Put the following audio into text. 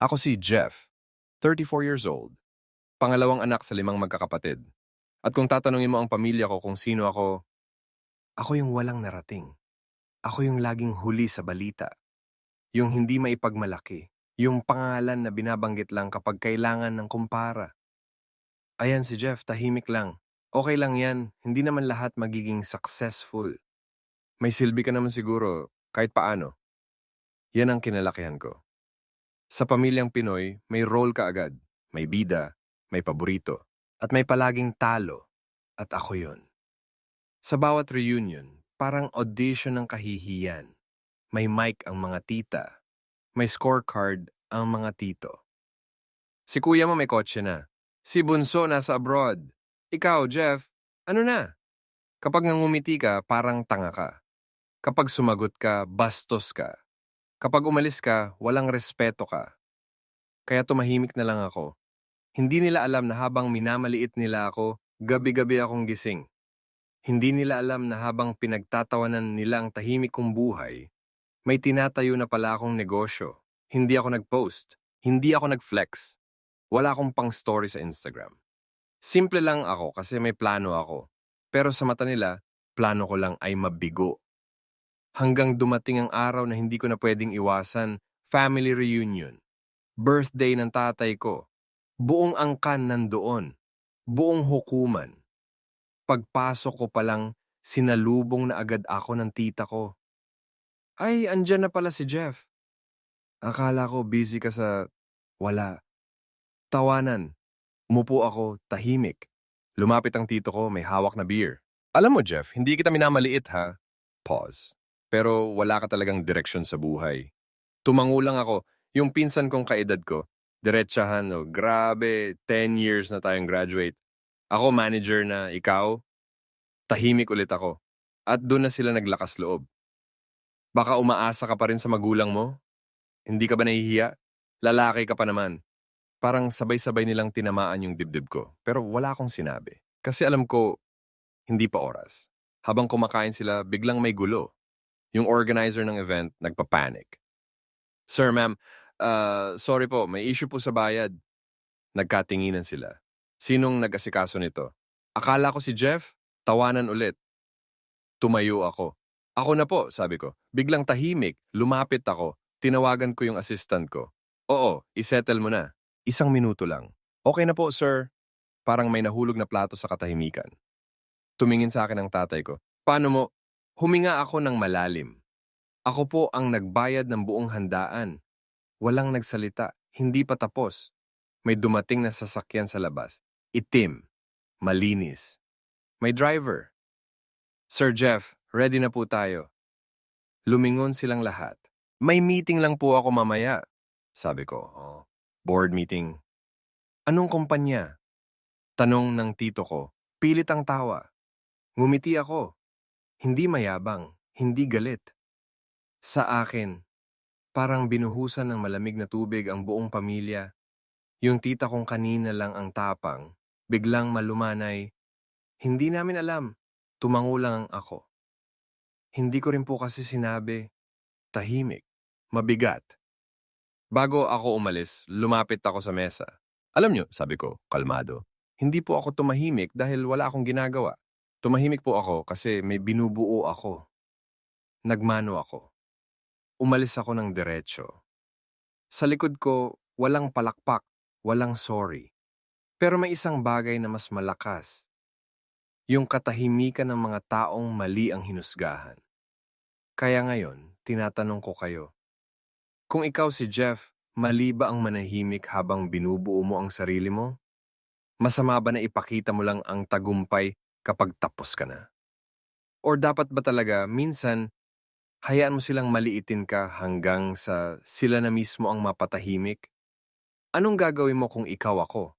Ako si Jeff, 34 years old, pangalawang anak sa 5 magkakapatid. At kung tatanungin mo ang pamilya ko kung sino ako yung walang narating. Ako yung laging huli sa balita. Yung hindi maipagmalaki. Yung pangalan na binabanggit lang kapag kailangan ng kumpara. Ayan si Jeff, tahimik lang. Okay lang yan, hindi naman lahat magiging successful. May silbi ka naman siguro, kahit paano. Yan ang kinalakihan ko. Sa pamilyang Pinoy, may role ka agad. May bida, may paborito, at may palaging talo. At ako yon. Sa bawat reunion, parang audition ng kahihiyan. May mic ang mga tita. May scorecard ang mga tito. Si kuya mo may kotse na. Si bunso nasa abroad. Ikaw, Jeff, ano na? Kapag ngumiti ka, parang tanga ka. Kapag sumagot ka, bastos ka. Kapag umalis ka, walang respeto ka. Kaya tumahimik na lang ako. Hindi nila alam na habang minamaliit nila ako, gabi-gabi akong gising. Hindi nila alam na habang pinagtatawanan nila ang tahimik kong buhay, may tinatayo na pala akong negosyo. Hindi ako nag-post. Hindi ako nag-flex. Wala akong pang-story sa Instagram. Simple lang ako kasi may plano ako. Pero sa mata nila, plano ko lang ay mabigo. Hanggang dumating ang araw na hindi ko na pwedeng iwasan, family reunion. Birthday ng tatay ko. Buong angkan nandoon. Buong hukuman. Pagpasok ko palang, sinalubong na agad ako ng tita ko. Ay, andyan na pala si Jeff. Akala ko busy ka sa wala. Tawanan. Umupo ako, tahimik. Lumapit ang tito ko, may hawak na beer. Alam mo, Jeff, hindi kita minamaliit ha. Pause. Pero wala ka talagang direksyon sa buhay. Tumango lang ako, yung pinsan kong kaedad ko. Diretsahan, no, grabe, 10 years na tayong graduate. Ako manager na, ikaw, tahimik ulit ako. At doon na sila naglakas loob. Baka umaasa ka pa rin sa magulang mo? Hindi ka ba nahihiya? Lalaki ka pa naman. Parang sabay-sabay nilang tinamaan yung dibdib ko. Pero wala akong sinabi. Kasi alam ko, hindi pa oras. Habang kumakain sila, biglang may gulo. Yung organizer ng event, nagpa-panic. Sir, ma'am, sorry po, may issue po sa bayad. Nagkatinginan sila. Sinong nag-asikaso nito? Akala ko si Jeff, tawanan ulit. Tumayo ako. Ako na po, sabi ko. Biglang tahimik, lumapit ako. Tinawagan ko yung assistant ko. Oo, isettle mo na. 1 minuto lang. Okay na po, sir. Parang may nahulog na plato sa katahimikan. Tumingin sa akin ang tatay ko. Paano mo? Huminga ako ng malalim. Ako po ang nagbayad ng buong handaan. Walang nagsalita. Hindi pa tapos. May dumating na sasakyan sa labas. Itim. Malinis. May driver. Sir Jeff, ready na po tayo. Lumingon silang lahat. May meeting lang po ako mamaya. Sabi ko, board meeting. Anong kumpanya? Tanong ng tito ko. Pilit ang tawa. Ngumiti ako. Hindi mayabang, hindi galit. Sa akin, parang binuhusan ng malamig na tubig ang buong pamilya. Yung tita kong kanina lang ang tapang, biglang malumanay. Hindi namin alam. Tumango lang ako. Hindi ko rin po kasi sinabi. Tahimik. Mabigat. Bago ako umalis, lumapit ako sa mesa. Alam nyo, sabi ko, kalmado. Hindi po ako tumahimik dahil wala akong ginagawa. Tumahimik po ako kasi may binubuo ako. Nagmano ako. Umalis ako ng diretsyo. Sa likod ko, walang palakpak, walang sorry. Pero may isang bagay na mas malakas. Yung katahimikan ng mga taong mali ang hinusgahan. Kaya ngayon, tinatanong ko kayo. Kung ikaw si Jeff, mali ba ang manahimik habang binubuo mo ang sarili mo? Masama ba na ipakita mo lang ang tagumpay kapag tapos ka na? Or dapat ba talaga minsan hayaan mo silang maliitin ka hanggang sa sila na mismo ang mapatahimik? Anong gagawin mo kung ikaw ako?